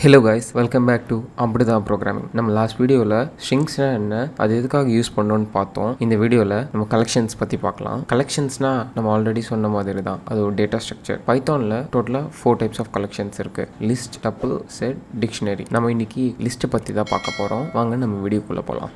Hello guys, welcome back to Ambutudhan programming. நம்ம last வீடியோவில் ஸ்ட்ரிங்ஸ்னா என்ன, அது எதுக்காக யூஸ் பண்ணோன்னு பார்த்தோம். இந்த வீடியோவில் நம்ம கலெக்ஷன்ஸ் பற்றி பார்க்கலாம். கலெக்ஷன்ஸ்னா நம்ம ஆல்ரெடி சொன்ன மாதிரி தான், அது ஒரு டேட்டா ஸ்ட்ரக்சர். பைத்தானில் டோட்டலாக 4 டைப்ஸ் ஆஃப் கலெக்ஷன்ஸ் இருக்குது: லிஸ்ட், டப்பிள், செட், டிக்ஷனரி. நம்ம இன்னைக்கு லிஸ்ட்டை பற்றி தான் பார்க்க போகிறோம். வாங்க நம்ம வீடியோக்குள்ளே போகலாம்.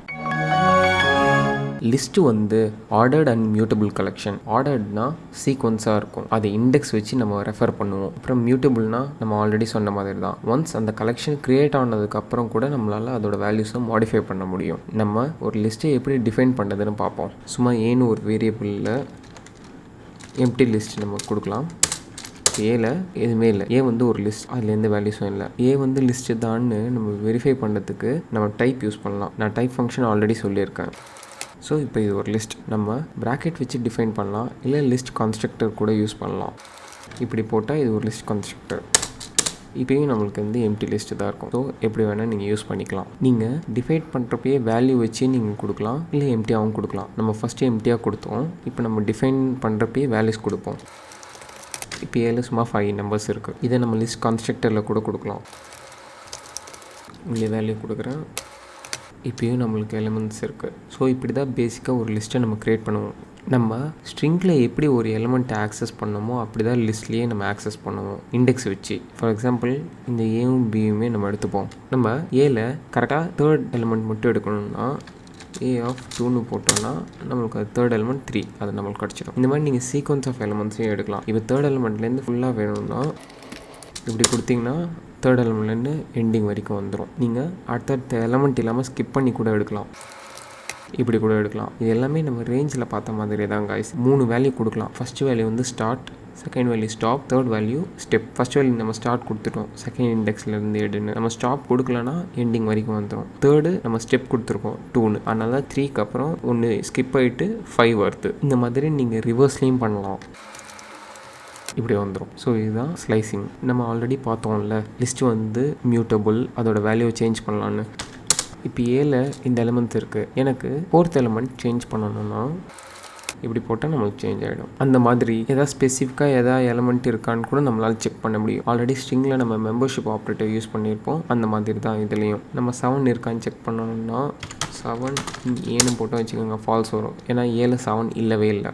லிஸ்ட்டு வந்து ஆர்டர்ட் அண்ட் மியூட்டபிள் கலெக்ஷன். ஆர்டர்ட்னா சீக்வன்ஸாக இருக்கும், அதை இண்டெக்ஸ் வச்சு நம்ம ரெஃபர் பண்ணுவோம். அப்புறம் மியூட்டபிள்னா நம்ம ஆல்ரெடி சொன்ன மாதிரி தான், ஒன்ஸ் அந்த கலெக்ஷன் க்ரியேட் ஆனதுக்கப்புறம் கூட நம்மளால் அதோட வேல்யூஸை மாடிஃபை பண்ண முடியும். நம்ம ஒரு லிஸ்ட்டை எப்படி டிஃபைன் பண்ணுறதுன்னு பார்ப்போம். சும்மா ஏன்னு ஒரு வேரியபிளில் எம்டி லிஸ்ட் நம்ம கொடுக்கலாம். ஏல எதுவுமே இல்லை, ஏ வந்து ஒரு லிஸ்ட், அதில் எந்த வேல்யூஸும் இல்லை. ஏ வந்து லிஸ்ட்டு தான்னு நம்ம வெரிஃபை பண்ணுறதுக்கு நம்ம டைப் யூஸ் பண்ணலாம். நான் டைப் ஃபங்க்ஷன் ஆல்ரெடி சொல்லியிருக்கேன். ஸோ இப்போ இது ஒரு லிஸ்ட், நம்ம ப்ராக்கெட் வச்சு டிஃபைன் பண்ணலாம், இல்லை லிஸ்ட் கன்ஸ்ட்ரக்டர் கூட யூஸ் பண்ணலாம். இப்படி போட்டால் இது ஒரு லிஸ்ட் கன்ஸ்ட்ரக்டர். இப்போயும் நம்மளுக்கு வந்து எம்டி லிஸ்ட்டு தான் இருக்கும். ஸோ எப்படி வேணால் நீங்கள் யூஸ் பண்ணிக்கலாம். நீங்கள் டிஃபைன் பண்ணுறப்பயே வேல்யூ வச்சு நீங்கள் கொடுக்கலாம், இல்லை எம்டியாகவும் கொடுக்கலாம். நம்ம ஃபஸ்ட்டு எம்டியாக கொடுத்தோம், இப்போ நம்ம டிஃபைன் பண்ணுறப்பயே வேல்யூஸ் கொடுப்போம். இப்போ ஏழு சும்மா 5 நம்பர்ஸ் இருக்குது. இதை நம்ம லிஸ்ட் கன்ஸ்ட்ரக்டரில் கூட கொடுக்கலாம். இங்கே வேல்யூ கொடுக்குறேன், இப்போயும் நம்மளுக்கு எலிமெண்ட்ஸ் இருக்குது. ஸோ இப்படி தான் பேசிக்காக ஒரு லிஸ்ட்டை நம்ம க்ரியேட் பண்ணுவோம். நம்ம ஸ்ட்ரிங்கில் எப்படி ஒரு எலிமெண்ட்டை ஆக்சஸ் பண்ணோமோ அப்படி தான் லிஸ்ட்லேயே நம்ம ஆக்சஸ் பண்ணுவோம், இண்டெக்ஸ் வச்சு. ஃபார் எக்ஸாம்பிள் இந்த ஏவும் பியுமே நம்ம எடுத்துப்போம். நம்ம ஏல கரெக்டாக தேர்ட் எலிமெண்ட் மட்டும் எடுக்கணும்னா ஏ ஆஃப் 2ன்னு போட்டோம்னா நம்மளுக்கு அது தேர்ட் எலிமெண்ட் 3, அது நம்மளுக்கு கிடச்சிடும். இந்த மாதிரி நீங்கள் சீக்வன்ஸ் ஆஃப் எலிமெண்ட்ஸையும் எடுக்கலாம். இப்போ தேர்ட் எலிமெண்ட்லேருந்து ஃபுல்லாக வேணும்னா இப்படி கொடுத்தீங்கன்னா தேர்ட் எலிமெண்ட்லேருந்து எண்டிங் வரைக்கும் வந்துடும். நீங்கள் அடுத்தடுத்த எலிமெண்ட் இல்லாமல் ஸ்கிப் பண்ணி கூட எடுக்கலாம், இப்படி கூட எடுக்கலாம். இது எல்லாமே நம்ம ரேஞ்சில் பார்த்த மாதிரி தான் காய்ஸ். 3 வேல்யூ கொடுக்கலாம். ஃபஸ்ட் வேல்யூ வந்து start, second value stop, third value step. First value நம்ம ஸ்டார்ட் கொடுத்துட்டோம், செகண்ட் இண்டெக்ஸ்லேருந்து எடுன்னு. நம்ம ஸ்டாப் கொடுக்கலன்னா எண்டிங் வரைக்கும் வந்துடும். தேர்டு நம்ம ஸ்டெப் கொடுத்துருக்கோம் 2ன்னு, அதனால தான் 3க்கு அப்புறம் ஒன்று ஸ்கிப் ஆகிட்டு 5 வருது. இந்த மாதிரி நீங்கள் ரிவர்ஸ்லேயும் பண்ணலாம், இப்படி வந்துடும். ஸோ இதுதான் ஸ்லைசிங். நம்ம ஆல்ரெடி பார்த்தோம்ல, லிஸ்ட்டு வந்து மியூட்டபிள், அதோட வேல்யூவை சேஞ்ச் பண்ணலான்னு. இப்போ ஏல இந்த எலிமெண்ட்ஸ் இருக்குது, எனக்கு 4th எலிமெண்ட் சேஞ்ச் பண்ணணும்னா இப்படி போட்டால் நம்மளுக்கு சேஞ்ச் ஆகிடும். அந்த மாதிரி எதாவது ஸ்பெசிஃபிக்காக எதாவது எலிமெண்ட் இருக்கான்னு கூட நம்மளால் செக் பண்ண முடியும். ஆல்ரெடி ஸ்ட்ரிங்கில் நம்ம மெம்பர்ஷிப் ஆப்ரேட்டர் யூஸ் பண்ணியிருப்போம், அந்த மாதிரி தான் இதுலேயும். நம்ம 7 இருக்கான்னு செக் பண்ணணும்னா 7 ஏன்னு போட்டோம் வச்சுக்கோங்க, ஃபால்ஸ் வரும். ஏன்னா ஏல 7 இல்லவே இல்லை.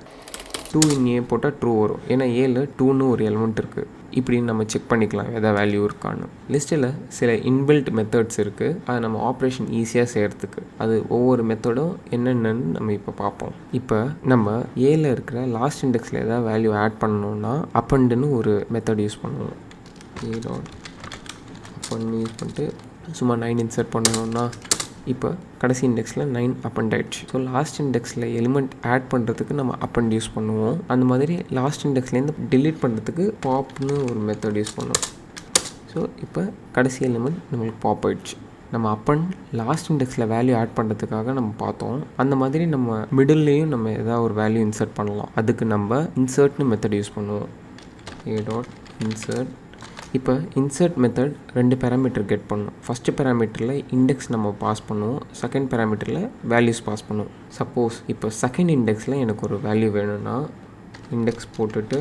2 இன் ஏ போட்டால் ட்ரூ வரும், ஏன்னா ஏல 2ன்னு ஒரு எலிமெண்ட் இருக்குது. இப்படின்னு நம்ம செக் பண்ணிக்கலாம் எதாவது வேல்யூ இருக்கான்னு. லிஸ்ட்டில் சில இன்பில்ட் மெத்தட்ஸ் இருக்குது, அதை நம்ம ஆப்ரேஷன் ஈஸியாக செய்கிறதுக்கு. அது ஒவ்வொரு மெத்தடும் என்னென்னு நம்ம இப்போ பார்ப்போம். இப்போ நம்ம ஏல இருக்கிற லாஸ்ட் இண்டெக்ஸில் எதாவது வேல்யூ ஆட் பண்ணணுன்னா அப்பண்டுன்னு ஒரு மெத்தட் யூஸ் பண்ணுவோம். அப்பன்னு யூஸ் பண்ணிட்டு சும்மா 9 இன்சர்ட் பண்ணணுன்னா இப்போ கடைசி இண்டெக்ஸில் 9 அப்பண்ட் ஆயிடுச்சு. ஸோ லாஸ்ட் இண்டெக்ஸில் எலிமெண்ட் ஆட் பண்ணுறதுக்கு நம்ம அப்பண்ட் யூஸ் பண்ணுவோம். அந்த மாதிரி லாஸ்ட் இண்டெக்ஸ்லேருந்து டிலீட் பண்ணுறதுக்கு பாப்னு ஒரு மெத்தட் யூஸ் பண்ணுவோம். ஸோ இப்போ கடைசி எலிமெண்ட் நம்மளுக்கு பாப் ஆயிடுச்சு. நம்ம அப்பண்ட் லாஸ்ட் இண்டெக்ஸில் வேல்யூ ஆட் பண்ணுறதுக்காக நம்ம பார்த்தோம். அந்த மாதிரி நம்ம மிடில்லையும் நம்ம எதாவது ஒரு வேல்யூ இன்சர்ட் பண்ணலாம். அதுக்கு நம்ம இன்சர்ட்னு மெத்தட் யூஸ் பண்ணுவோம். insert. இப்போ இன்சர்ட் மெத்தட் 2 பேராமீட்டர் கெட் பண்ணும். ஃபஸ்ட்டு பேராமீட்டரில் இண்டெக்ஸ் நம்ம பாஸ் பண்ணுவோம், செகண்ட் பேராமீட்டரில் வேல்யூஸ் பாஸ் பண்ணுவோம். சப்போஸ் இப்போ செகண்ட் இண்டெக்ஸில் எனக்கு ஒரு வேல்யூ வேணும்னா இண்டெக்ஸ் போட்டுட்டு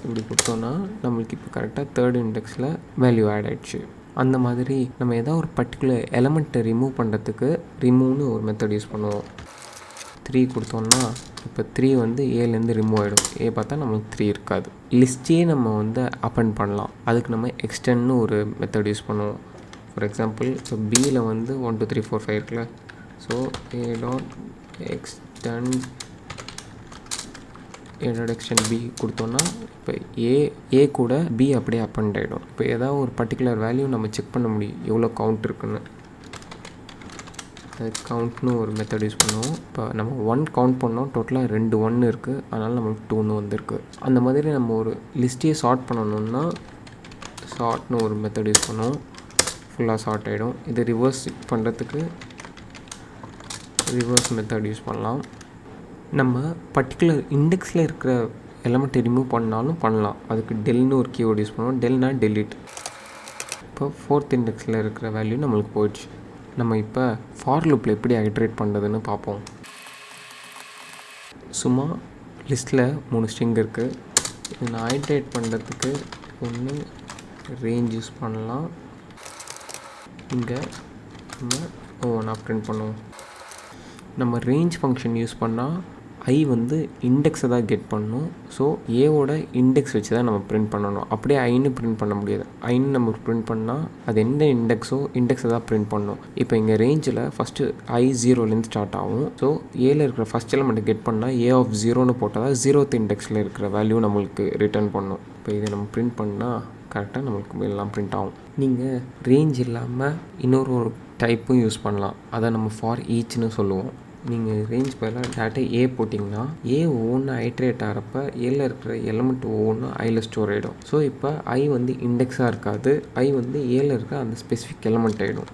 இப்படி கொடுத்தோன்னா நம்மளுக்கு இப்போ கரெக்டாக தேர்ட் இண்டெக்ஸில் வேல்யூ ஆட் ஆகிடுச்சு. அந்த மாதிரி நம்ம எதாவது ஒரு பர்டிகுலர் எலமெண்ட்டை ரிமூவ் பண்ணுறதுக்கு ரிமூவ்னு ஒரு மெத்தட் யூஸ் பண்ணுவோம். 3 கொடுத்தோன்னா இப்போ 3 வந்து ஏலேருந்து ரிமூவ் ஆகிடும். ஏ பார்த்தா நம்மளுக்கு 3 இருக்காது. லிஸ்ட்டே நம்ம வந்து அப்பண்ட் பண்ணலாம். அதுக்கு நம்ம எக்ஸ்டெண்ட்னு ஒரு மெத்தட் யூஸ் பண்ணுவோம். ஃபார் எக்ஸாம்பிள் இப்போ பியில் வந்து 1 2 3 4 5 இருக்குல்ல. ஸோ எக்ஸ்டெண்ட் பி கொடுத்தோன்னா இப்போ ஏ கூட பி அப்படியே அப்பண்ட் ஆகிடும். இப்போ ஏதாவது ஒரு பர்டிகுலர் வேல்யூ நம்ம செக் பண்ண முடியும் எவ்வளோ கவுண்ட் இருக்குன்னு. அது கவுண்ட்னு ஒரு மெத்தட் யூஸ் பண்ணுவோம். இப்போ நம்ம 1 கவுண்ட் பண்ணோம், டோட்டலாக 2 1 இருக்குது, அதனால் நம்மளுக்கு 2ன்னு வந்திருக்கு. அந்த மாதிரி நம்ம ஒரு லிஸ்ட்டையே சார்ட் பண்ணணும்னா சார்ட்னு ஒரு மெத்தட் யூஸ் பண்ணுவோம். ஃபுல்லாக சார்ட் ஆகிடும். இது ரிவர்ஸ் பண்ணுறதுக்கு ரிவர்ஸ் மெத்தட் யூஸ் பண்ணலாம். நம்ம பர்டிகுலர் இண்டெக்ஸில் இருக்கிற எலிமெண்ட்டை ரிமூவ் பண்ணாலும் பண்ணலாம். அதுக்கு டெல்னு ஒரு கீவேர்டு யூஸ் பண்ணுவோம். டெல்னா டெலீட். இப்போ 4th இண்டெக்ஸில் இருக்கிற வேல்யூ நம்மளுக்கு போயிடுச்சு. நம்ம இப்போ ஃபார் லூப்பில் எப்படி ஐட்ரேட் பண்ணுறதுன்னு பார்ப்போம். சும்மா லிஸ்ட்டில் 3 ஸ்ட்ரிங் இருக்குது. இதை நான் ஐட்ரேட் பண்ணுறதுக்கு 1 ரேஞ்ச் யூஸ் பண்ணலாம். இங்கே நம்ம ஒவ்வொன்றா பிரிண்ட் பண்ணுவோம். நம்ம ரேஞ்ச் ஃபங்க்ஷன் யூஸ் பண்ணால் ஐ வந்து இண்டெக்ஸை தான் கெட் பண்ணணும். ஸோ ஏவோட இண்டெக்ஸ் வச்சு தான் நம்ம பிரிண்ட் பண்ணணும். அப்படியே ஐன்னு பிரிண்ட் பண்ண முடியாது. ஐன்னு நம்ம பிரிண்ட் பண்ணால் அது எந்த இண்டெக்ஸை தான் பிரிண்ட் பண்ணணும். இப்போ இங்கே ரேஞ்சில் ஃபஸ்ட்டு ஐ 0லேருந்து ஸ்டார்ட் ஆகும். ஸோ ஏல இருக்கிற ஃபஸ்ட் எலமெண்ட்டை கெட் பண்ணால் ஏ ஆஃப் 0ன்னு போட்டால் தான் 0th இண்டெக்ஸில் இருக்கிற வேல்யூ நம்மளுக்கு ரிட்டர்ன் பண்ணணும். இப்போ இதை நம்ம பிரிண்ட் பண்ணால் கரெக்டாக நம்மளுக்கு எல்லாம் பிரிண்ட் ஆகும். நீங்கள் ரேஞ்ச் இல்லாமல் இன்னொரு டைப்பும் யூஸ் பண்ணலாம். அதை நம்ம ஃபார் ஈச்னு சொல்லுவோம். நீங்கள் ரேஞ்ச் பதிலாக டேட்டா ஏ போட்டிங்கன்னா ஏ ஒவ்வொன்று ஐட்ரேட் ஆகிறப்ப ஏல இருக்கிற எலமெண்ட் ஒவ்வொன்றும் ஐயில் ஸ்டோர் ஆகிடும். ஸோ இப்போ ஐ வந்து இண்டெக்ஸாக இருக்காது, ஐ வந்து ஏல இருக்க அந்த ஸ்பெசிஃபிக் எலமெண்ட் ஆகிடும்.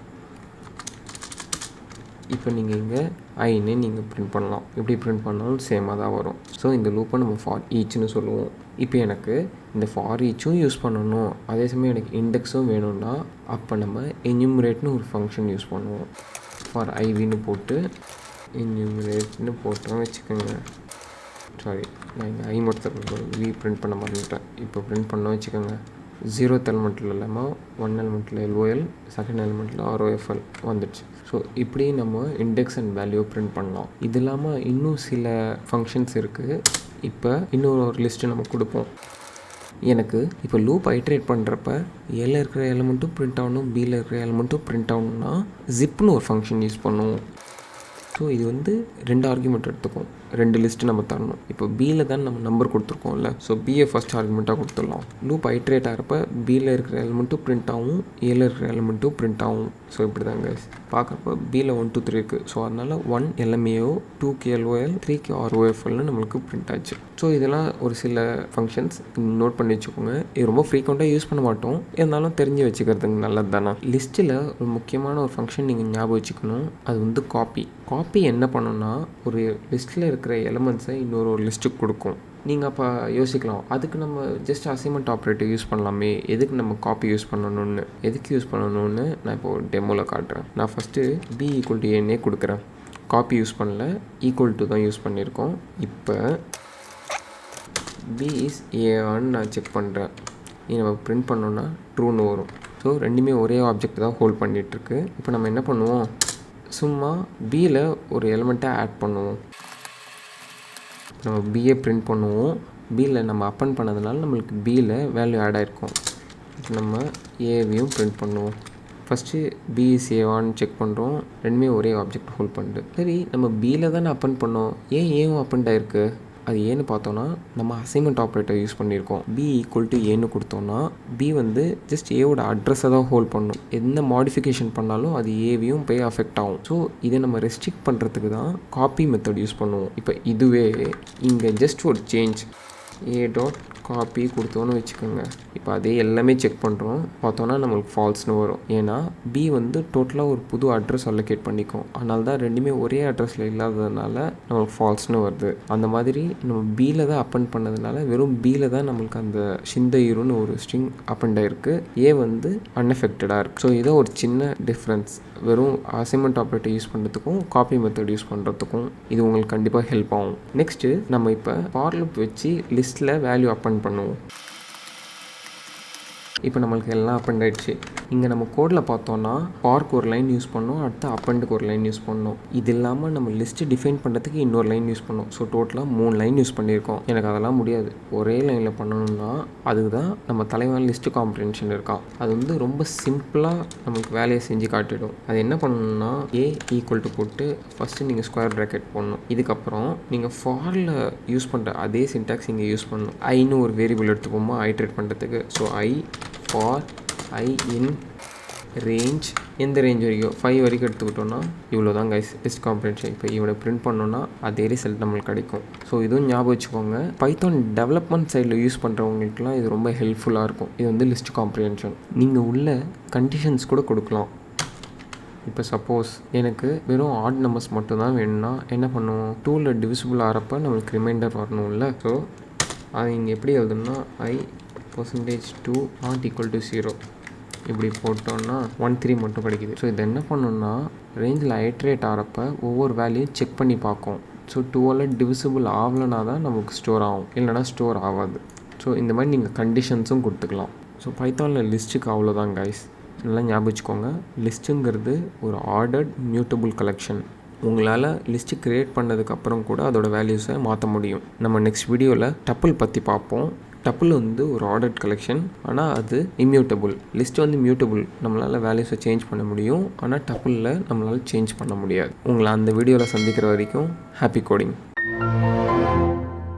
இப்போ நீங்கள் இங்கே ஐன்னு நீங்கள் பிரிண்ட் பண்ணலாம். எப்படி பிரிண்ட் பண்ணாலும் சேமாக தான் வரும். ஸோ இந்த லூப்பை நம்ம ஃபார் ஈச்னு சொல்லுவோம். இப்போ எனக்கு இந்த ஃபார் ஈச்சும் யூஸ் பண்ணணும், அதே சமயம் எனக்கு இண்டெக்ஸும் வேணும்னா அப்போ நம்ம என்யூமரேட்னு ஒரு ஃபங்க்ஷன் யூஸ் பண்ணுவோம். ஃபார் ஐவின்னு போட்டு என்யூமரேட்னு போட்டோம் வச்சுக்கோங்க. சாரி, நான் இங்கே ஐ மட்டும் வி பிரிண்ட் பண்ண மாட்டேன்ட்டேன். இப்போ பிரிண்ட் பண்ணோம் வச்சுக்கோங்க. 0th எலிமெண்ட்டில் இல்லாமல் 1 எலிமெண்ட்டில் எல்ஓஎல், செகண்ட் எலிமெண்ட்டில் ஆர்ஓஎஃப்எல் வந்துடுச்சு. ஸோ இப்படி நம்ம இண்டெக்ஸ் அண்ட் வேல்யூ பிரிண்ட் பண்ணலாம். இது இல்லாமல் இன்னும் சில ஃபங்க்ஷன்ஸ் இருக்குது. இப்போ இன்னொரு லிஸ்ட்டு நம்ம கொடுப்போம். எனக்கு இப்போ லூப் ஐட்ரேட் பண்ணுறப்ப ஏல இருக்கிற எலிமெண்ட்டும் பிரிண்ட் ஆகணும், பியில் இருக்கிற எலிமெண்ட்டும் பிரிண்ட் ஆகணும்னா ஜிப்னு ஒரு ஃபங்க்ஷன் யூஸ் பண்ணுவோம். ஸோ இது வந்து 2 ஆர்குமெண்ட் எடுத்துக்கும், 2 லிஸ்ட்டு நம்ம தரணும். இப்போ பியில் தான் நம்ம நம்பர் கொடுத்துருக்கோம்ல, ஸோ பியை ஃபஸ்ட் ஆர்குமெண்ட்டாக கொடுத்துடலாம். லூப் ஐட்ரேட் ஆகிறப்ப பியில் இருக்கிற எலிமெண்ட்டும் பிரிண்ட் ஆகும், ஏல இருக்கிற எலிமெண்ட்டும் பிரிண்ட் ஆகும். ஸோ இப்படி தாங்க பார்க்குறப்ப பியில் 1 2 3 இருக்குது. ஸோ அதனால் 1 LMAO, 2க்கு LOL, 3க்கு ROFLனு நம்மளுக்கு பிரிண்ட் ஆச்சு. ஸோ இதெல்லாம் ஒரு சில ஃபங்க்ஷன்ஸ் நோட் பண்ணி வச்சுக்கோங்க. இது ரொம்ப ஃப்ரீக்வெண்ட்டாக யூஸ் பண்ண மாட்டோம், இருந்தாலும் தெரிஞ்சு வச்சுக்கிறதுக்கு நல்லது தானே. லிஸ்ட்டில் ஒரு முக்கியமான ஒரு ஃபங்க்ஷன் நீங்கள் ஞாபகம் வச்சுக்கணும், அது வந்து காப்பி என்ன பண்ணணும்னா ஒரு லிஸ்ட்டில் இருக்கிற எலிமெண்ட்ஸை இன்னொரு லிஸ்ட்டுக்கு கொடுக்கும். நீங்கள் அப்போ யோசிக்கலாம், அதுக்கு நம்ம ஜஸ்ட் அசைன்மெண்ட் ஆப்ரேட்டர் யூஸ் பண்ணலாமே, எதுக்கு நம்ம காப்பி யூஸ் பண்ணணும்னு. எதுக்கு யூஸ் பண்ணணும்னு நான் இப்போ ஒரு டெமோவில் காட்டுறேன். நான் ஃபஸ்ட்டு b = a கொடுக்குறேன். காப்பி யூஸ் பண்ணல, ஈக்குவல் டு தான் யூஸ் பண்ணியிருக்கோம். இப்போ b is a நான் செக் பண்ணுறேன். இது நம்ம பிரிண்ட் பண்ணோன்னா ட்ரூன்னு வரும். ஸோ ரெண்டுமே ஒரே ஆப்ஜெக்ட் தான் ஹோல்ட் பண்ணிகிட்ருக்கு. இப்போ நம்ம என்ன பண்ணுவோம், சும்மா பியில் ஒரு எலிமெண்ட்டை ஆட் பண்ணுவோம். நம்ம பிஏ பிரிண்ட் பண்ணுவோம். பியில் நம்ம அப்பன் பண்ணதுனால நம்மளுக்கு பியில் வேல்யூ ஆட் ஆகிருக்கும். இப்போ நம்ம ஏவையும் பிரிண்ட் பண்ணுவோம். ஃபஸ்ட்டு பி இஸ் ஏவான்னு செக் பண்ணுறோம். ரெண்டுமே ஒரே ஆப்ஜெக்ட் ஹோல்ட் பண்ணிட்டு. சரி, நம்ம பியில் தானே அப்பன் பண்ணோம், ஏவும் அப்பன் ஆகிருக்கு. அது ஏன்னு பார்த்தோன்னா நம்ம அசைன்மெண்ட் ஆப்ரேட்டர் யூஸ் பண்ணியிருக்கோம். b = a கொடுத்தோன்னா b வந்து ஜஸ்ட் ஏவோட அட்ரஸை தான் ஹோல்ட் பண்ணும். எந்த மாடிஃபிகேஷன் பண்ணாலும் அது ஏவையும் போய் அஃபெக்ட் ஆகும். ஸோ இதை நம்ம ரெஸ்ட்ரிக்ட் பண்ணுறதுக்கு தான் காப்பி மெத்தட் யூஸ் பண்ணுவோம். இப்போ இதுவே இங்கே ஜஸ்ட் ஒரு சேஞ்ச் a.copy கொடுத்தோன்னு வச்சுக்கோங்க. இப்போ அதே எல்லாமே செக் பண்ணுறோம், பார்த்தோன்னா நம்மளுக்கு ஃபால்ஸ்னு வரும். ஏன்னா b வந்து டோட்டலாக ஒரு புது அட்ரஸ் அலோகேட் பண்ணிக்கும். அதனால தான் ரெண்டுமே ஒரே அட்ரஸில் இல்லாததுனால நம்மளுக்கு ஃபால்ஸ்னு வருது. அந்த மாதிரி நம்ம பியில் தான் அப்பன் பண்ணதுனால வெறும் பியில் தான் நம்மளுக்கு அந்த ஷிந்தைருன்னு ஒரு ஸ்ட்ரிங் அப்பன் ஆகிருக்கு, ஏ வந்து அன்எஃபெக்டடாக இருக்குது. ஸோ இதை ஒரு சின்ன டிஃப்ரென்ஸ். வெறும் அசைன்மெண்ட் ஆப்ரேட்டர் யூஸ் பண்ணுறதுக்கும் காப்பி மெத்தட் யூஸ் பண்ணுறதுக்கும் இது உங்களுக்கு கண்டிப்பாக ஹெல்ப் ஆகும். நெக்ஸ்ட்டு நம்ம இப்போ ஃபார் லூப் வச்சு லிஸ்ட்டில் வேல்யூ அப்பன் பண்ணுவோம். இப்போ நம்மளுக்கு எல்லாம் அப்பண்ட் ஆகிடுச்சு. இங்கே நம்ம கோடில் பார்த்தோன்னா ஃபார்க்கு ஒரு லைன் யூஸ் பண்ணோம், அடுத்து அப்பண்டுக்கு ஒரு லைன் யூஸ் பண்ணோம். இது இல்லாமல் நம்ம லிஸ்ட்டு டிஃபைன் பண்ணுறதுக்கு இன்னொரு லைன் யூஸ் பண்ணோம். ஸோ டோட்டலாக 3 லைன் யூஸ் பண்ணியிருக்கோம். எனக்கு அதெல்லாம் முடியாது, ஒரே லைனில் பண்ணணும்னா அதுக்கு தான் நம்ம தலைவன் லிஸ்ட்டு காம்ப்ரிஹென்ஷன் இருக்கான். அது வந்து ரொம்ப சிம்பிளாக நமக்கு வேலையை செஞ்சு காட்டிடும். அது என்ன பண்ணணும்னா a = போட்டு ஃபஸ்ட்டு நீங்கள் ஸ்கொயர் ப்ராக்கெட் போடணும். இதுக்கப்புறம் நீங்கள் ஃபாரில் யூஸ் பண்ணுற அதே சின்டாக்ஸ் இங்கே யூஸ் பண்ணணும். ஐன்னு ஒரு வேரியபிள் எடுத்துப்போமா ஐட்ரேட் பண்ணுறதுக்கு. So for I in range, எந்த ரேஞ்ச் வரைக்கும் 5 வரைக்கும் எடுத்துக்கிட்டோன்னா இவ்வளோ தான் கைஸ் லிஸ்ட் காம்ப்ரிஹென்ஷன். இப்போ இவனை பிரிண்ட் பண்ணோன்னா அதே ரிசல்ட் நம்மளுக்கு கிடைக்கும். ஸோ இதுவும் ஞாபகம் வச்சுக்கோங்க. பைத்தான் டெவலப்மெண்ட் சைடில் யூஸ் பண்ணுறவங்களுக்குலாம் இது ரொம்ப ஹெல்ப்ஃபுல்லாக இருக்கும். இது வந்து லிஸ்ட் காம்ப்ரிஹென்ஷன். நீங்கள் உள்ள கண்டிஷன்ஸ் கூட கொடுக்கலாம். இப்போ சப்போஸ் எனக்கு வெறும் ஆட் நம்பர்ஸ் மட்டும்தான் வேணும்னா என்ன பண்ணுவோம், 2ல் டிவிசிபிள் ஆகிறப்ப நம்மளுக்கு ரிமைண்டர் வரணும்ல. ஸோ அது இங்கே எப்படி எழுதுனா i%2 ≠ 0 இப்படி போட்டோன்னா 1 3 மட்டும் கிடைக்குது. ஸோ இது என்ன பண்ணணும்னா ரேஞ்சில் ஐட்ரேட் ஆகிறப்ப ஒவ்வொரு வேல்யூயும் செக் பண்ணி பார்க்கும். ஸோ 2ஆல் டிவிசிபிள் ஆகலைனா தான் நமக்கு ஸ்டோர் ஆகும், இல்லைனா ஸ்டோர் ஆகாது. ஸோ இந்த மாதிரி நீங்கள் கண்டிஷன்ஸும் கொடுத்துக்கலாம். ஸோ பைத்தானில் லிஸ்ட்டுக்கு அவ்வளோதான் கைஸ். நல்லா ஞாபகம் வச்சுக்கோங்க, லிஸ்ட்டுங்கிறது ஒரு ஆர்டர்ட் மியூட்டபிள் கலெக்ஷன். உங்களால் லிஸ்ட்டு க்ரியேட் பண்ணதுக்கப்புறம் கூட அதோட வேல்யூஸை மாற்ற முடியும். நம்ம நெக்ஸ்ட் வீடியோவில் டப்பிள் பற்றி பார்ப்போம். டப்பிள் வந்து ஒரு ஆர்டர்ட் கலெக்ஷன், ஆனால் அது இம்யூட்டபிள். லிஸ்ட் வந்து மியூட்டபிள், நம்மளால் வேல்யூஸை சேஞ்ச் பண்ண முடியும். ஆனால் டப்பிளில் நம்மளால் சேஞ்ச் பண்ண முடியாது. உங்களை அந்த வீடியோவில் சந்திக்கிற வரைக்கும் ஹாப்பி கோடிங்.